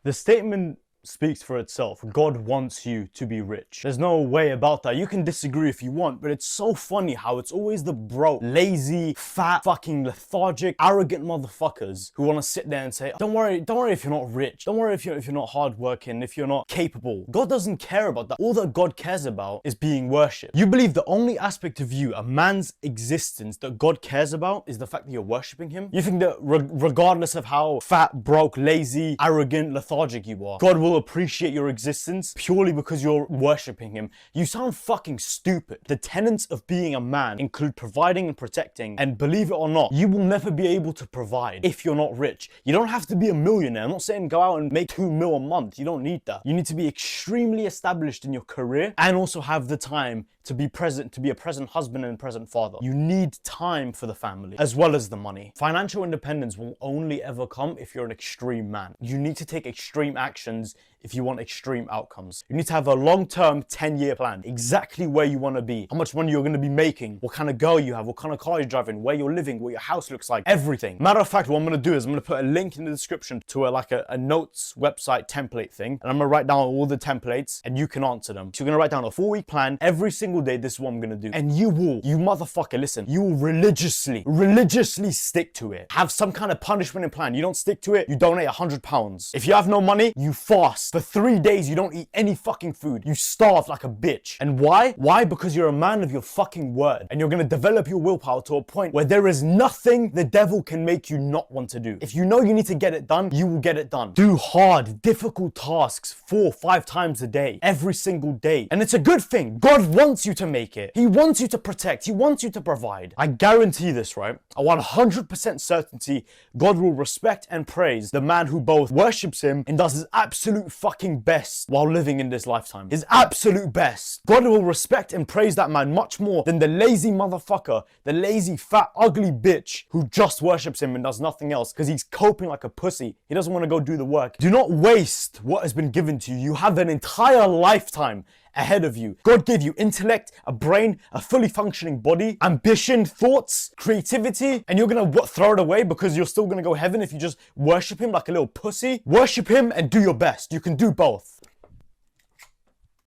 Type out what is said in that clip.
The statement speaks for itself. God wants you to be rich. There's no way about that. You can disagree if you want, but it's so funny how it's always the broke, lazy, fat, fucking lethargic, arrogant motherfuckers who want to sit there and say, don't worry if you're not rich. Don't worry if you're not hardworking, if you're not capable. God doesn't care about that. All that God cares about is being worshipped. You believe the only aspect of you, a man's existence, that God cares about is the fact that you're worshipping him? You think that regardless of how fat, broke, lazy, arrogant, lethargic you are, God will appreciate your existence purely because you're worshipping him? You sound fucking stupid. The tenets of being a man include providing and protecting, and believe it or not, you will never be able to provide if you're not rich. You don't have to be a millionaire. I'm not saying go out and make 2 mil a month. You don't need that. You need to be extremely established in your career and also have the time to be present, to be a present husband and present father. You need time for the family as well as the money. Financial independence will only ever come if you're an extreme man. You need to take extreme actions if you want extreme outcomes. You need to have a long-term 10-year plan, exactly where you want to be, how much money you're going to be making, what kind of girl you have, what kind of car you're driving, where you're living, what your house looks like, everything. Matter of fact, what I'm going to do is I'm going to put a link in the description to a notes website template thing, and I'm going to write down all the templates and you can answer them. So you're going to write down a 4-week plan every single day. This is what I'm going to do. And you motherfucker, listen, you will religiously stick to it. Have some kind of punishment and plan. You don't stick to it, you donate £100. If you have no money, you fast. For 3 days, you don't eat any fucking food. You starve like a bitch. And why? Why? Because you're a man of your fucking word. And you're going to develop your willpower to a point where there is nothing the devil can make you not want to do. If you know you need to get it done, you will get it done. Do hard, difficult tasks 4-5 times a day, every single day. And it's a good thing. God wants you to make it. He wants you to protect. He wants you to provide. I guarantee this, right? A 100% certainty, God will respect and praise the man who both worships him and does his absolute fucking best while living in this lifetime. His absolute best. God will respect and praise that man much more than the lazy motherfucker, the lazy, fat, ugly bitch who just worships him and does nothing else because he's coping like a pussy. He doesn't want to go do the work. Do not waste what has been given to you. You have an entire lifetime ahead of you. God gave you intellect, a brain, a fully functioning body, ambition, thoughts, creativity, and you're gonna throw it away because you're still gonna go heaven if you just worship him like a little pussy? Worship him and do your best. You can do both.